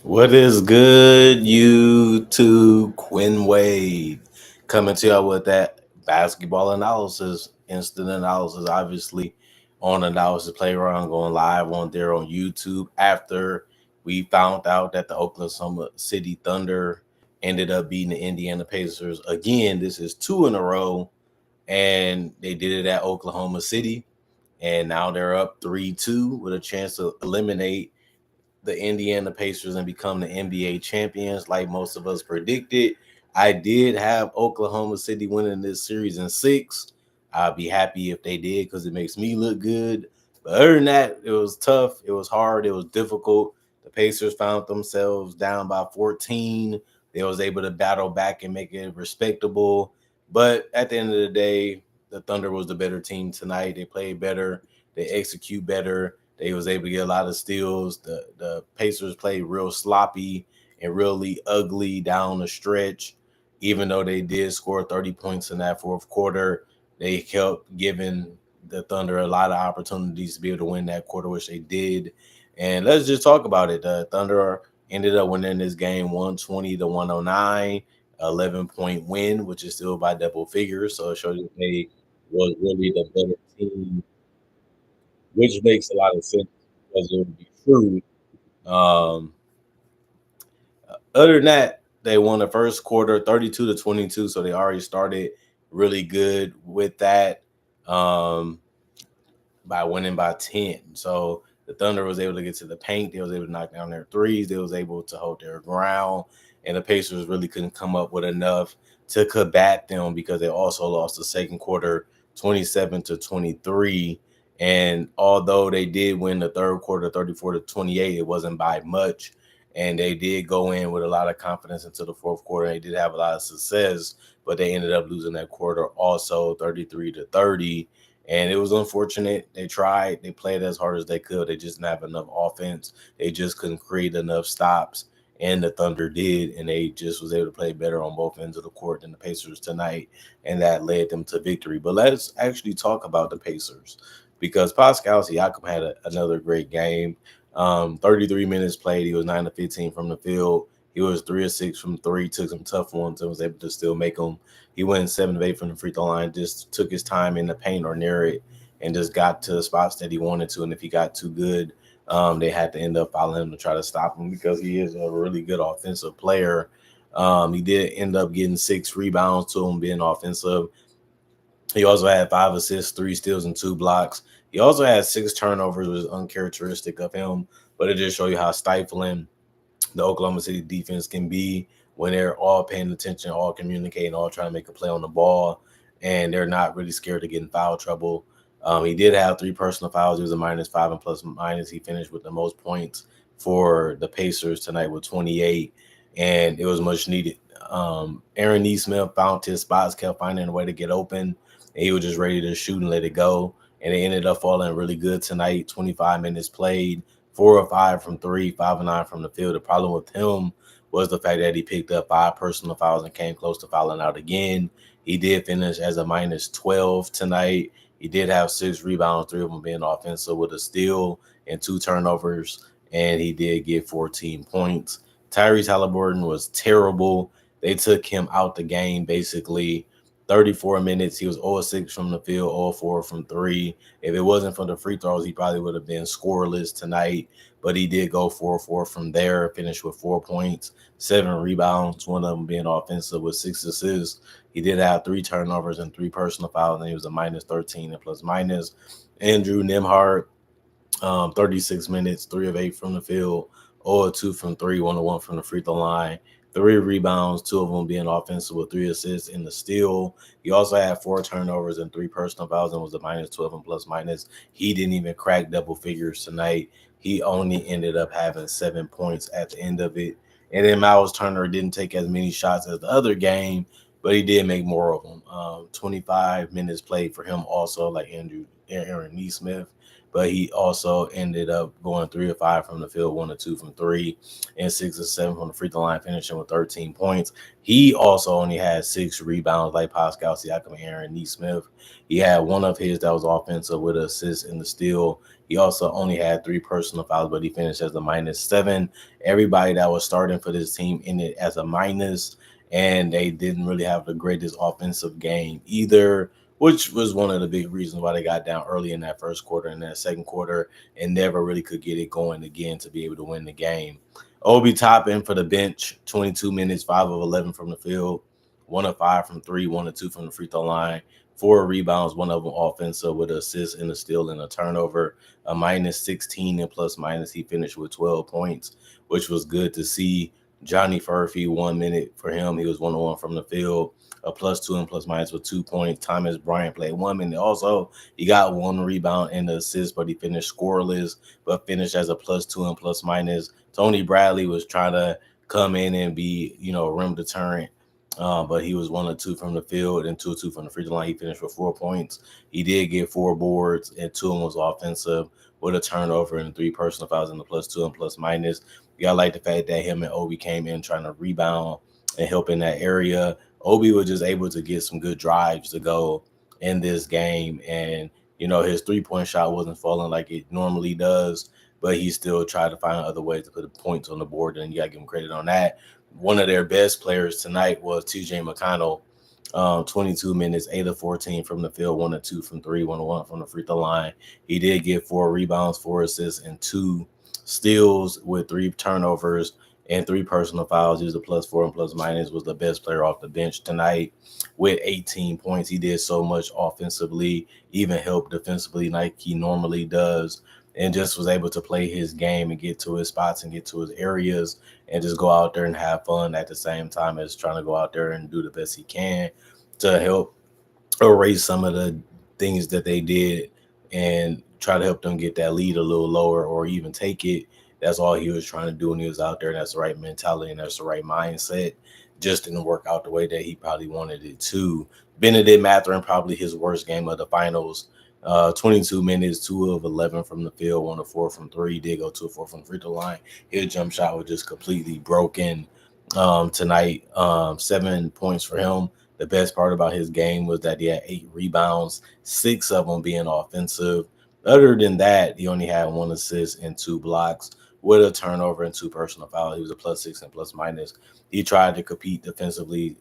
What is good, YouTube? Quinn Wade coming to y'all with that basketball analysis, instant analysis, obviously on Analysis Playground, going live on there on YouTube after we found out that the Oklahoma City Thunder ended up beating the Indiana Pacers again. This is two in a row, and they did it at Oklahoma City, and now they're up 3-2 with a chance to eliminate the Indiana Pacers and become the NBA champions, like most of us predicted. I did have Oklahoma City winning this series in six. I'd be happy if they did because it makes me look good. But other than that, it was tough. It was hard. It was difficult. The Pacers found themselves down by 14. They was able to battle back and make it respectable. But at the end of the day, the Thunder was the better team tonight. They played better. They execute better. They was able to get a lot of steals. The Pacers played real sloppy and really ugly down the stretch. Even though they did score 30 points in that fourth quarter, they kept giving the Thunder a lot of opportunities to be able to win that quarter, which they did. And let's just talk about it. The Thunder ended up winning this game 120 to 109, 11-point win, which is still by double figures. So it shows you they was really the better team, which makes a lot of sense because it would be true. Um, Other than that, they won the first quarter 32 to 22, so they already started really good with that um, by winning by 10. So the Thunder was able to get to the paint. They was able to knock down their threes. They was able to hold their ground, and the Pacers really couldn't come up with enough to combat them because they also lost the second quarter 27 to 23. And although they did win the third quarter 34 to 28, it wasn't by much. And they did go in with a lot of confidence into the fourth quarter. They did have a lot of success, but they ended up losing that quarter also 33 to 30. And it was unfortunate. They tried, they played as hard as they could. They just didn't have enough offense. They just couldn't create enough stops. And the Thunder did, and they just was able to play better on both ends of the court than the Pacers tonight, and that led them to victory. But let's actually talk about the Pacers because Pascal Siakam had another great game. 33 minutes played. He was 9 to 15 from the field. He was 3 of 6 from three, took some tough ones and was able to still make them. He went 7 of 8 from the free throw line, just took his time in the paint or near it and just got to the spots that he wanted to. And if he got too good, they had to end up fouling him to try to stop him because he is a really good offensive player. He did end up getting 6 rebounds to him being offensive. He also had 5 assists, 3 steals, and 2 blocks. He also had 6 turnovers, which is uncharacteristic of him, but it just shows you how stifling the Oklahoma City defense can be when they're all paying attention, all communicating, all trying to make a play on the ball, and they're not really scared to get in foul trouble. He did have 3 personal fouls. He was a -5 and plus minus. He finished with the most points for the Pacers tonight with 28, and it was much needed. Aaron Neesmith found his spots, kept finding a way to get open, and he was just ready to shoot and let it go. And they ended up falling really good tonight. 25 minutes played, 4 of 5 from three, 5 of 9 from the field. The problem with him was the fact that he picked up 5 personal fouls and came close to fouling out again. He did finish as a -12 tonight. He did have 6 rebounds, 3 of them being offensive with a steal and 2 turnovers, and he did get 14 points. Tyrese Halliburton was terrible. They took him out the game basically. 34 minutes. He was 0 of 6 from the field, 0 of 4 from three. If it wasn't for the free throws, he probably would have been scoreless tonight. But he did go 4 of 4 from there, finished with 4 points, 7 rebounds, one of them being offensive with 6 assists. He did have 3 turnovers and 3 personal fouls, and he was a -13 and plus minus. Andrew Nembhard, 36 minutes, 3 of 8 from the field, 0 of 2 from three, 1 of 1 from the free throw line. 3 rebounds, 2 of them being offensive with 3 assists in the steal. He also had 4 turnovers and 3 personal fouls and was a -12 and plus minus. He didn't even crack double figures tonight. He only ended up having 7 points at the end of it. And then Miles Turner didn't take as many shots as the other game, but he did make more of them. 25 minutes played for him also, like Aaron Neesmith. but he also ended up going 3 of 5 from the field, 1 of 2 from 3, and 6 of 7 from the free throw line, finishing with 13 points. He also only had 6 rebounds, like Pascal Siakam and Aaron Nesmith. He had one of his that was offensive with an assist in the steal. He also only had 3 personal fouls, but he finished as a -7. Everybody that was starting for this team ended as a minus, and they didn't really have the greatest offensive game either, which was one of the big reasons why they got down early in that first quarter and that second quarter and never really could get it going again to be able to win the game. Obi Toppin for the bench, 22 minutes, 5 of 11 from the field, 1 of 5 from 3, 1 of 2 from the free throw line, 4 rebounds, 1 of them offensive with an assist and a steal and a turnover, a -16 and plus minus. He finished with 12 points, which was good to see. Johnny Furphy, 1 minute for him. He was 1-1 from the field, a +2 and plus minus with 2 points. Thomas Bryant played 1 minute. Also, he got 1 rebound and the assist, but he finished scoreless, but finished as a +2 and plus minus. Tony Bradley was trying to come in and be, a rim deterrent, but he was 1 of 2 from the field and 2 of 2 from the free throw line. He finished with 4 points. He did get 4 boards, and 2 of them was offensive with a turnover and 3 personal fouls in the +2 and plus minus. You gotta like the fact that him and Obi came in trying to rebound and help in that area. Obi was just able to get some good drives to go in this game, and his 3-point shot wasn't falling like it normally does, but he still tried to find other ways to put the points on the board, and you gotta give him credit on that. One of their best players tonight was TJ McConnell. 22 minutes, 8 of 14 from the field, 1 of 2 from 3, 1 of 1 from the free throw line. He did get 4 rebounds, 4 assists, and 2 steals with 3 turnovers and 3 personal fouls. He was a +4 and plus minus, was the best player off the bench tonight with 18 points. He did so much offensively, even helped defensively like he normally does, and just was able to play his game and get to his spots and get to his areas and just go out there and have fun at the same time as trying to go out there and do the best he can to help erase some of the things that they did and try to help them get that lead a little lower or even take it. That's all he was trying to do when he was out there. And that's the right mentality and that's the right mindset. Just didn't work out the way that he probably wanted it to. Benedict Mathurin, probably his worst game of the finals. 22 minutes, 2 of 11 from the field, 1 of 4 from 3. Did go 2 of 4 from the free throw line. His jump shot was just completely broken tonight. 7 points for him. The best part about his game was that he had 8 rebounds, 6 of them being offensive. Other than that, he only had 1 assist and 2 blocks with a turnover and 2 personal fouls. He was a +6 and plus minus. He tried to compete defensively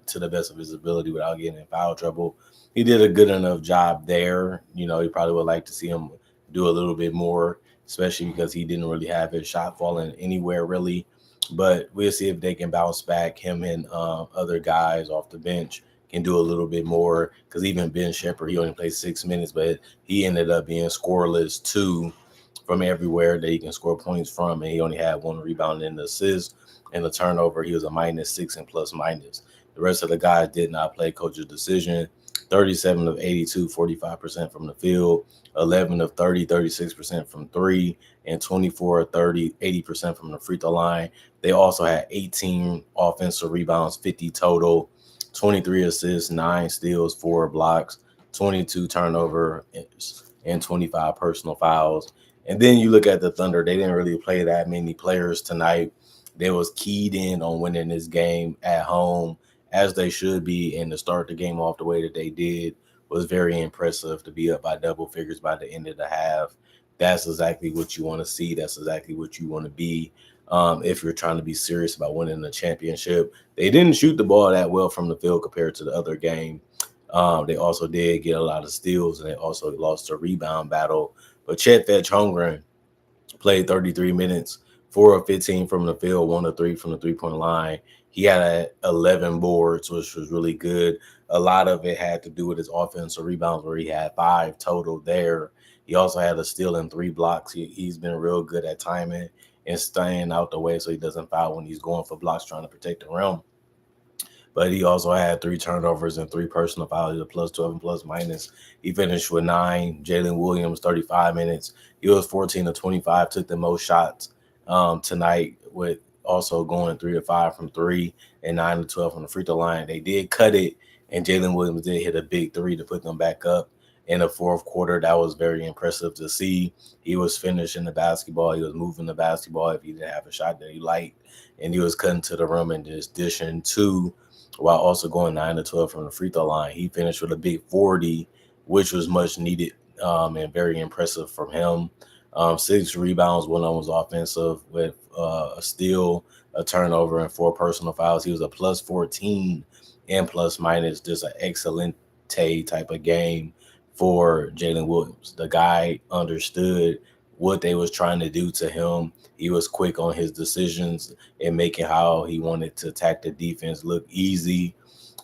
to the best of his ability without getting in foul trouble. He did a good enough job there. He probably would like to see him do a little bit more, especially because he didn't really have his shot falling anywhere really. But we'll see if they can bounce back. Him and other guys off the bench can do a little bit more, because even Ben Shepherd, he only played 6 minutes, but he ended up being scoreless too from everywhere that he can score points from, and he only had 1 rebound and an assist and a turnover. He was a -6 and plus minus. The rest of the guys did not play. Coach's decision. 37 of 82, 45% from the field, 11 of 30, 36% from 3, and 24 of 30, 80% from the free throw line. They also had 18 offensive rebounds, 50 total, 23 assists, 9 steals, 4 blocks, 22 turnover, and 25 personal fouls. And then you look at the Thunder, they didn't really play that many players tonight. They was keyed in on winning this game at home, as they should be, and to start the game off the way that they did was very impressive. To be up by double figures by the end of the half, that's exactly what you want to see. That's exactly what you want to be if you're trying to be serious about winning the championship. They didn't shoot the ball that well from the field compared to the other game. They also did get a lot of steals, and they also lost a rebound battle. But Chet Holmgren played 33 minutes, 4 of 15 from the field, 1 of 3 from the three-point line. He had 11 boards, which was really good. A lot of it had to do with his offensive rebounds, where he had 5 total there. He also had a steal and 3 blocks. He's been real good at timing and staying out the way so he doesn't foul when he's going for blocks, trying to protect the rim. But he also had 3 turnovers and 3 personal fouls, a +12 and plus minus. He finished with 9. Jalen Williams, 35 minutes. He was 14 of 25, took the most shots tonight, with also going 3 of 5 from 3 and 9 of 12 from the free throw line. They did cut it, and Jalen Williams did hit a big 3 to put them back up in the fourth quarter. That was very impressive to see. He was finishing the basketball. He was moving the basketball if he didn't have a shot that he liked. And he was cutting to the rim and just dishing two while also going 9 to 12 from the free throw line. He finished with a big 40, which was much needed and very impressive from him. 6 rebounds, one of them was offensive with a steal, a turnover, and 4 personal fouls. He was a plus 14 and plus minus, just an excellent type of game for Jalen Williams. The guy understood what they was trying to do to him. He was quick on his decisions and making how he wanted to attack the defense look easy.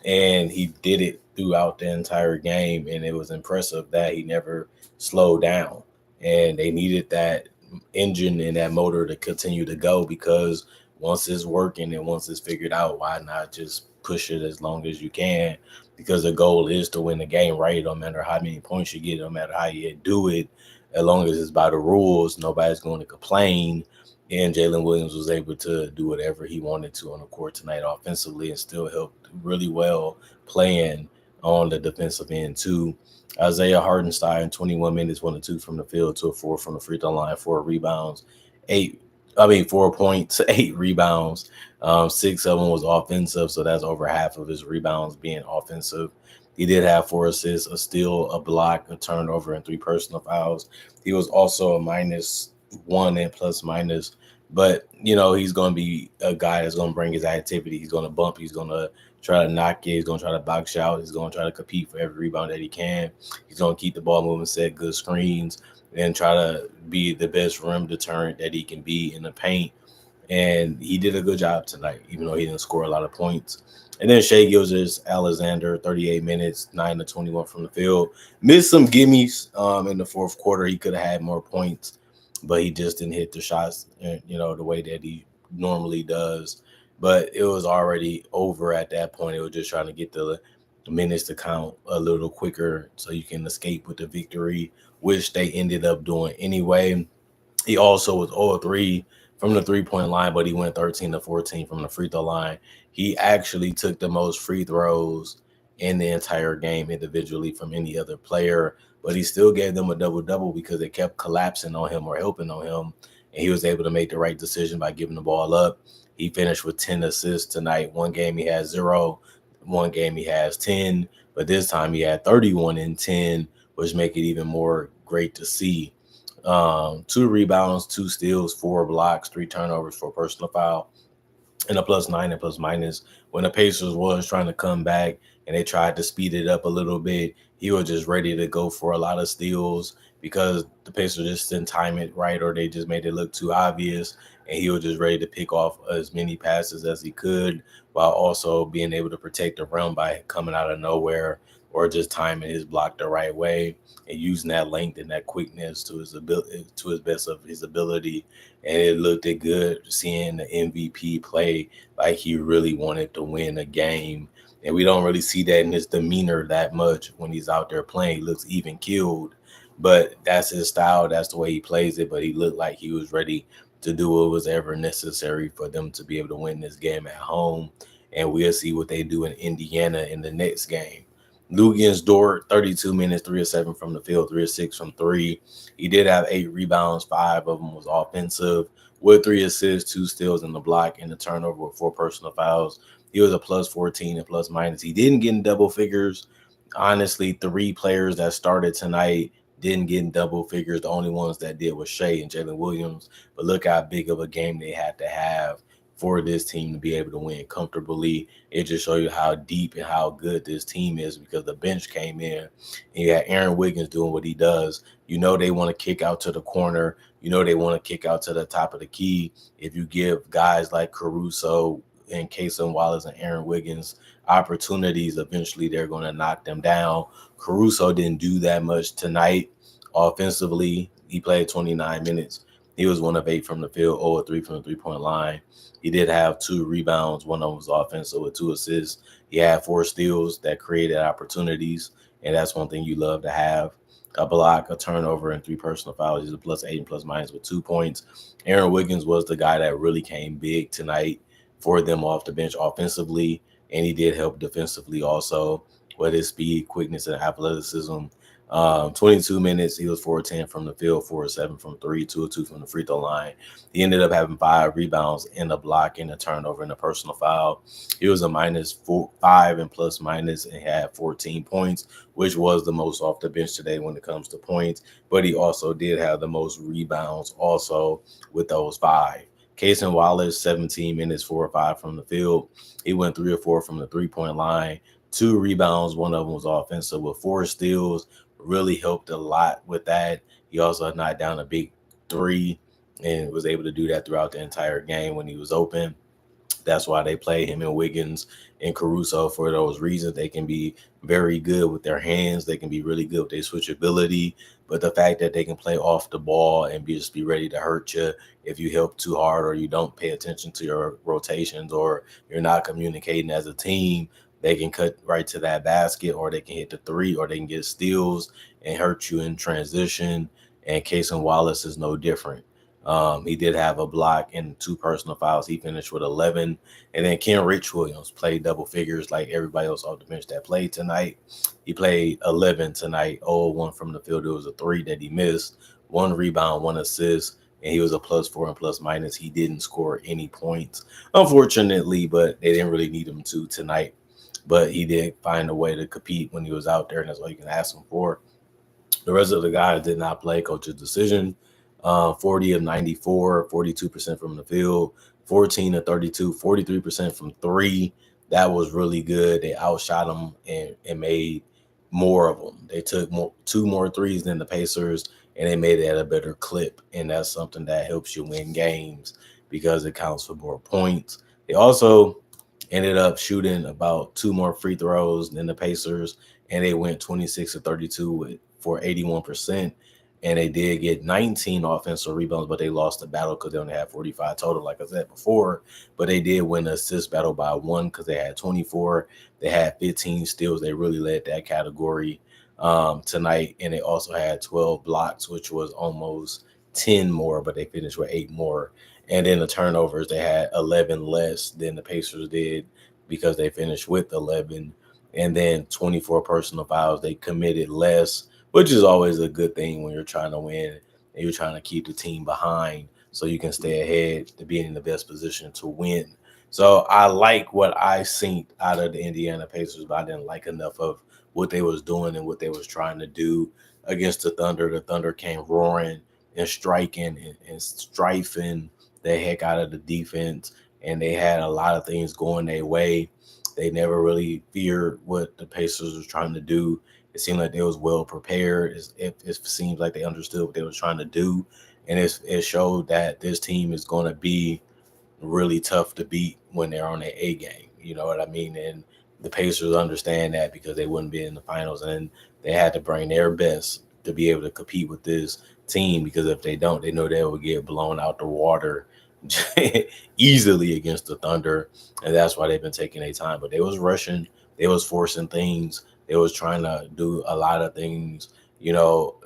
And he did it throughout the entire game. And it was impressive that he never slowed down. And they needed that engine and that motor to continue to go, because once it's working and once it's figured out, why not just push it as long as you can? Because the goal is to win the game, right? No matter how many points you get, no matter how you do it, as long as it's by the rules, nobody's going to complain. And Jalen Williams was able to do whatever he wanted to on the court tonight offensively and still helped really well playing on the defensive end too. Isaiah Hardenstein, 21 minutes, 1 to 2 from the field, 2 of 4 from the free throw line, 4 rebounds, 4 points, 8 rebounds. 6 of them was offensive, so that's over half of his rebounds being offensive. He did have 4 assists, a steal, a block, a turnover, and 3 personal fouls. He was also a -1 and plus minus. But, he's going to be a guy that's going to bring his activity. He's going to bump. He's going to try to knock it. He's going to try to box out. He's going to try to compete for every rebound that he can. He's going to keep the ball moving, set good screens, and try to be the best rim deterrent that he can be in the paint. And he did a good job tonight, even though he didn't score a lot of points. And then Shai Gilgeous-Alexander, 38 minutes, 9 to 21 from the field. Missed some gimmies in the fourth quarter. He could have had more points, but he just didn't hit the shots, the way that he normally does. But it was already over at that point. It was just trying to get the minutes to count a little quicker so you can escape with the victory, which they ended up doing anyway. He also was 0-3 from the three-point line, but he went 13 to 14 from the free throw line. He actually took the most free throws in the entire game individually from any other player, but he still gave them a double-double because they kept collapsing on him or helping on him, and he was able to make the right decision by giving the ball up. He finished with 10 assists tonight. One game he has 0, one game he has 10, but this time he had 31 and 10, which make it even more great to see. 2 rebounds, 2 steals, 4 blocks, 3 turnovers, 4 personal foul, and a +9 and plus minus. When the Pacers was trying to come back and they tried to speed it up a little bit, he was just ready to go for a lot of steals because the Pacers just didn't time it right, or they just made it look too obvious. And he was just ready to pick off as many passes as he could while also being able to protect the rim by coming out of nowhere or just timing his block the right way and using that length and that quickness to his ability, to his best of his ability. And it looked good seeing the MVP play like he really wanted to win a game. And we don't really see that in his demeanor that much when he's out there playing. He looks even killed, but that's his style. That's the way he plays it. But he looked like he was ready to do what was ever necessary for them to be able to win this game at home. And we'll see what they do in Indiana in the next game. Luguentz Dort, 32 minutes, 3 of 7 from the field, 3 of 6 from 3. He did have 8 rebounds, 5 of them was offensive, with 3 assists, 2 steals in the block, and the turnover with 4 personal fouls. He was a +14 and plus minus. He didn't get in double figures. Honestly, 3 players that started tonight didn't get in double figures. The only ones that did was Shai and Jalen Williams. But look how big of a game they had to have for this team to be able to win comfortably. It just shows you how deep and how good this team is because the bench came in and you had Aaron Wiggins doing what he does. They want to kick out to the corner. They want to kick out to the top of the key. If you give guys like Caruso and Cason Wallace and Aaron Wiggins opportunities, eventually they're going to knock them down. Caruso didn't do that much tonight offensively. He played 29 minutes. He was 1 of 8 from the field, 0 of 3 from the three-point line. He did have 2 rebounds. One of them was offensive with 2 assists. He had 4 steals that created opportunities, and that's one thing you love to have. A block, a turnover, and 3 personal fouls. He's a +8 and plus minus with 2 points. Aaron Wiggins was the guy that really came big tonight for them off the bench offensively, and he did help defensively also with his speed, quickness, and athleticism. 22 minutes, he was 4 of 10 from the field, 4 of 7 from three, 2 of 2 from the free throw line. He ended up having 5 rebounds and a block and a turnover and a personal foul. He was a -5 and plus minus and had 14 points, which was the most off the bench today when it comes to points. But he also did have the most rebounds also with those 5. Cason Wallace, 17 minutes, 4 or 5 from the field. He went 3 or 4 from the three-point line. 2 rebounds, one of them was offensive with 4 steals. Really helped a lot with that. He also knocked down a big 3 and was able to do that throughout the entire game when he was open. That's why they play him and Wiggins and Caruso for those reasons. They can be very good with their hands. They can be really good with their switchability. But the fact that they can play off the ball and just be ready to hurt you if you help too hard or you don't pay attention to your rotations or you're not communicating as a team, they can cut right to that basket or they can hit the 3 or they can get steals and hurt you in transition. And Cason Wallace is no different. He did have a block and 2 personal fouls. He finished with 11. And then Kenrich Williams played double figures like everybody else off the bench that played tonight. He played 11 tonight, 0-1 from the field. It was a 3 that he missed, 1 rebound, 1 assist, and he was a +4 and plus minus. He didn't score any points, unfortunately, but they didn't really need him to tonight. But he did find a way to compete when he was out there, and that's all you can ask him for. The rest of the guys did not play. Coach's decision. 40 of 94, 42% from the field, 14 of 32, 43% from 3. That was really good. They outshot them and made more of them. They took 2 more threes than the Pacers, and they made it at a better clip. And that's something that helps you win games because it counts for more points. They also ended up shooting about 2 more free throws than the Pacers, and they went 26 of 32 for 81%. And they did get 19 offensive rebounds, but they lost the battle because they only had 45 total, like I said before. But they did win the assist battle by 1 because they had 24. They had 15 steals. They really led that category tonight. And they also had 12 blocks, which was almost 10 more, but they finished with 8 more. And then the turnovers, they had 11 less than the Pacers did because they finished with 11. And then 24 personal fouls. They committed less, which is always a good thing when you're trying to win and you're trying to keep the team behind so you can stay ahead to be in the best position to win. So I like what I seen out of the Indiana Pacers, but I didn't like enough of what they was doing and what they was trying to do against the Thunder. The Thunder came roaring and striking and strifing the heck out of the defense, and they had a lot of things going their way. They never really feared what the Pacers was trying to do. It seemed like they was well prepared. It seems like they understood what they were trying to do, and it showed that this team is going to be really tough to beat when they're on their A game. You know what I mean? And the Pacers understand that because they wouldn't be in the finals, and they had to bring their best to be able to compete with this team. Because if they don't, they know they will get blown out the water easily against the Thunder, and that's why they've been taking their time. But they was rushing, they was forcing things. They was trying to do a lot of things,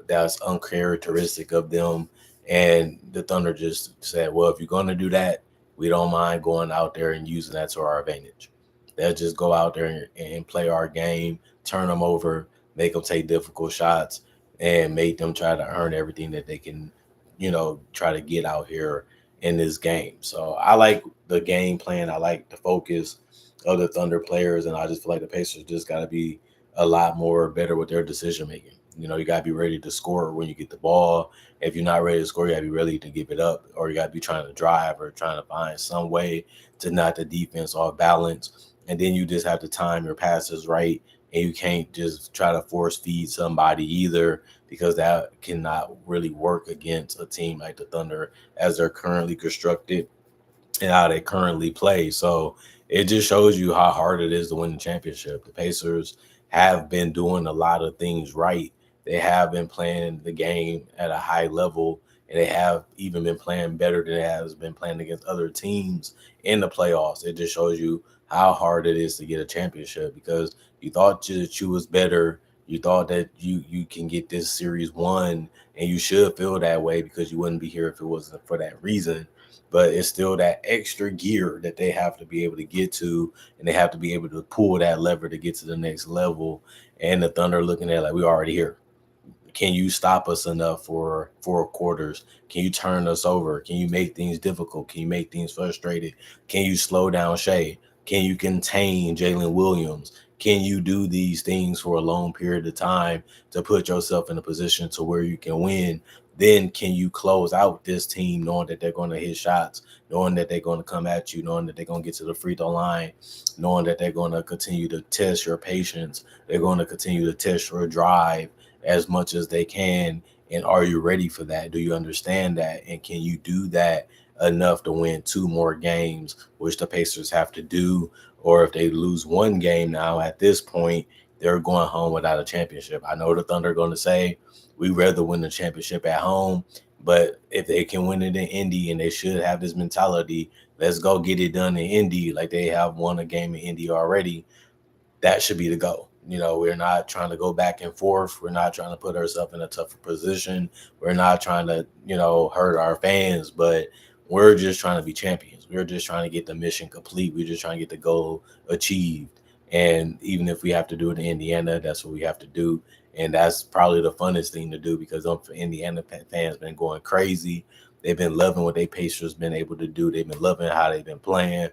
that's uncharacteristic of them. And the Thunder just said, well, if you're going to do that, we don't mind going out there and using that to our advantage. They'll just go out there and play our game, turn them over, make them take difficult shots, and make them try to earn everything that they can, try to get out here in this game. So I like the game plan. I like the focus of the Thunder players, and I just feel like the Pacers just got to be a lot more better with their decision making. You got to be ready to score when you get the ball. If you're not ready to score, you got to be ready to give it up, or you got to be trying to drive or trying to find some way to knock the defense off balance. And then you just have to time your passes right, and you can't just try to force feed somebody either, because that cannot really work against a team like the Thunder as they're currently constructed and how they currently play. So it just shows you how hard it is to win the championship. The Pacers have been doing a lot of things right. They have been playing the game at a high level, and they have even been playing better than it has been playing against other teams in the playoffs. It just shows you how hard it is to get a championship, because you thought that you was better. You thought that you can get this series won, and you should feel that way because you wouldn't be here if it wasn't for that reason. But it's still that extra gear that they have to be able to get to, and they have to be able to pull that lever to get to the next level. And the Thunder looking at it like, we're already here. can you stop us enough for 4 quarters? Can you turn us over? Can you make things difficult? Can you make things frustrated? Can you slow down Shea? Can you contain Jalen Williams? Can you do these things for a long period of time to put yourself in a position to where you can win? Then can you close out this team knowing that they're going to hit shots, knowing that they're going to come at you, knowing that they're going to get to the free throw line, knowing that they're going to continue to test your patience, they're going to continue to test your drive as much as they can? And are you ready for that? Do you understand that? And can you do that enough to win 2 more games, which the Pacers have to do? Or if they lose 1 game now at this point, they're going home without a championship. I know the Thunder are going to say, we'd rather win the championship at home. But if they can win it in Indy, and they should have this mentality, let's go get it done in Indy, like they have won a game in Indy already, that should be the goal. We're not trying to go back and forth. We're not trying to put ourselves in a tougher position. We're not trying to, hurt our fans, but we're just trying to be champions. We're just trying to get the mission complete. We're just trying to get the goal achieved. And even if we have to do it in Indiana, that's what we have to do. And that's probably the funnest thing to do, because Indiana fans been going crazy. They've been loving what they Pacers been able to do. They've been loving how they've been playing.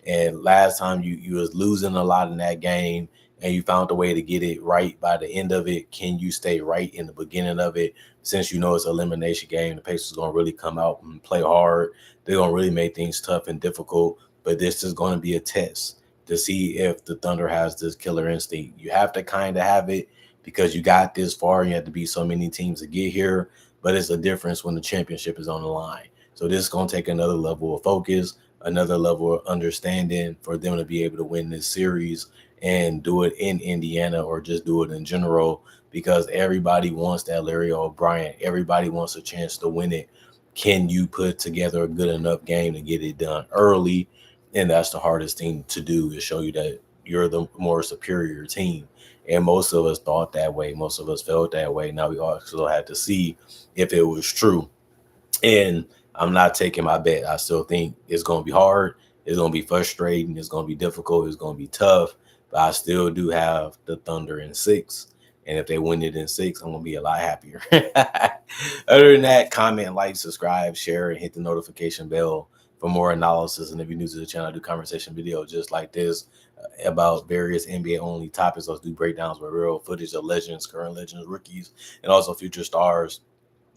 And last time you was losing a lot in that game, and you found a way to get it right by the end of it. Can you stay right in the beginning of it? Since it's an elimination game, the Pacers are going to really come out and play hard. They're going to really make things tough and difficult. But this is going to be a test to see if the Thunder has this killer instinct. You have to kind of have it, because you got this far. You have to beat so many teams to get here. But it's a difference when the championship is on the line. So this is going to take another level of focus, another level of understanding for them to be able to win this series and do it in Indiana, or just do it in general, because everybody wants that Larry O'Brien. Everybody wants a chance to win it. Can you put together a good enough game to get it done early? And that's the hardest thing to do, is show you that you're the more superior team. And most of us thought that way. Most of us felt that way. Now we also had to see if it was true. And I'm not taking my bet. I still think it's going to be hard. It's going to be frustrating. It's going to be difficult. It's going to be tough. But I still do have the Thunder in 6. And if they win it in 6, I'm going to be a lot happier. Other than that, comment, like, subscribe, share, and hit the notification bell for more analysis. And if you're new to the channel, I do conversation videos just like this about various NBA-only topics. I'll do breakdowns with real footage of legends, current legends, rookies, and also future stars.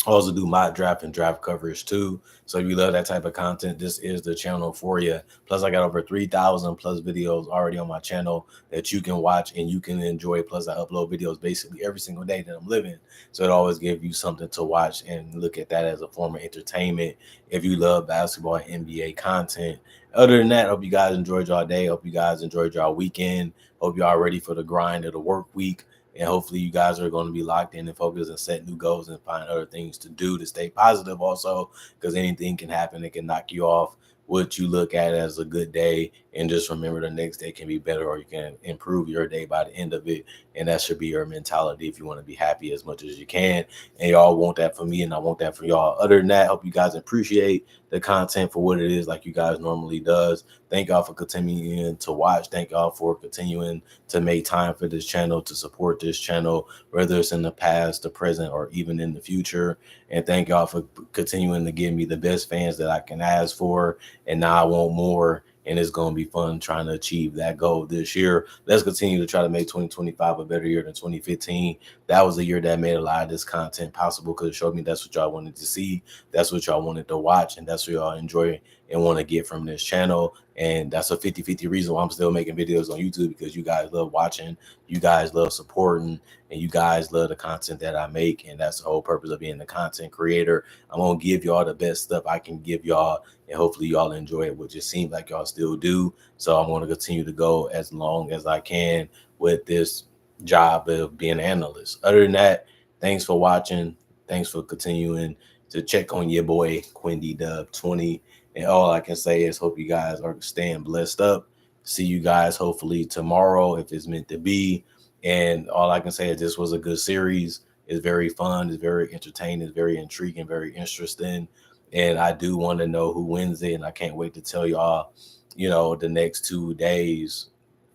I also do mock draft and draft coverage too. So if you love that type of content, this is the channel for you. Plus, I got over 3,000 plus videos already on my channel that you can watch and you can enjoy. Plus, I upload videos basically every single day that I'm living. So it always gives you something to watch and look at that as a form of entertainment if you love basketball and NBA content. Other than that, I hope you guys enjoyed y'all day. Hope you guys enjoyed y'all weekend. Hope y'all ready for the grind of the work week. And hopefully you guys are going to be locked in and focused and set new goals and find other things to do to stay positive also, because anything can happen. It can knock you off what you look at as a good day. And just remember, the next day can be better, or you can improve your day by the end of it. And that should be your mentality if you want to be happy as much as you can. And y'all want that for me, and I want that for y'all. Other than that, hope you guys appreciate the content for what it is, like you guys normally does. Thank y'all for continuing to watch. Thank y'all for continuing to make time for this channel, to support this channel, whether it's in the past, the present, or even in the future. And thank y'all for continuing to give me the best fans that I can ask for. And now I want more. And it's going to be fun trying to achieve that goal this year. Let's continue to try to make 2025 a better year than 2015. That was a year that made a lot of this content possible, because it showed me that's what y'all wanted to see. That's what y'all wanted to watch. And that's what y'all enjoy and want to get from this channel. And that's a 50-50 reason why I'm still making videos on YouTube, because you guys love watching, you guys love supporting, and you guys love the content that I make. And that's the whole purpose of being the content creator. I'm going to give y'all the best stuff I can give y'all, and hopefully y'all enjoy it, which it seems like y'all still do. So I'm going to continue to go as long as I can with this job of being an analyst. Other than that, thanks for watching. Thanks for continuing to check on your boy, Quindy Dub 20. And all I can say is hope you guys are staying blessed up. See you guys hopefully tomorrow if it's meant to be. And all I can say is this was a good series. It's very fun. It's very entertaining. It's very intriguing, very interesting. And I do want to know who wins it. And I can't wait to tell y'all, the next 2 days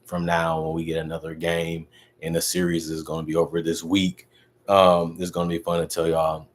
from now when we get another game. And the series is going to be over this week. It's gonna be fun to tell y'all,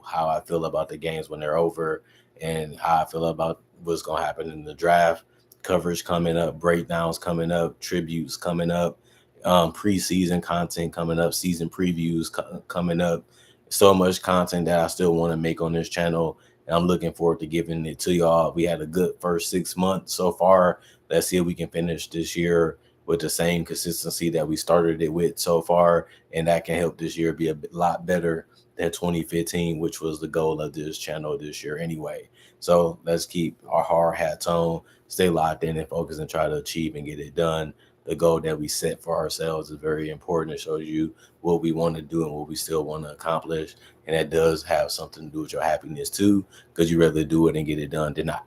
how I feel about the games when they're over, and how I feel about what's gonna happen in the draft. Coverage coming up, breakdowns coming up, tributes coming up, preseason content coming up, season previews coming up. So much content that I still want to make on this channel, and I'm looking forward to giving it to y'all. We had a good first 6 months so far. Let's see if we can finish this year with the same consistency that we started it with so far, and that can help this year be a lot better than 2015, which was the goal of this channel this year anyway. So let's keep our hard hats on, stay locked in and focus, and try to achieve and get it done. The goal that we set for ourselves is very important. It shows you what we want to do and what we still want to accomplish, and that does have something to do with your happiness too, because you rather do it and get it done than not.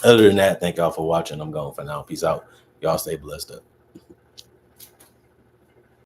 Other than that, thank y'all for watching. I'm going for now. Peace out. Y'all stay blessed up.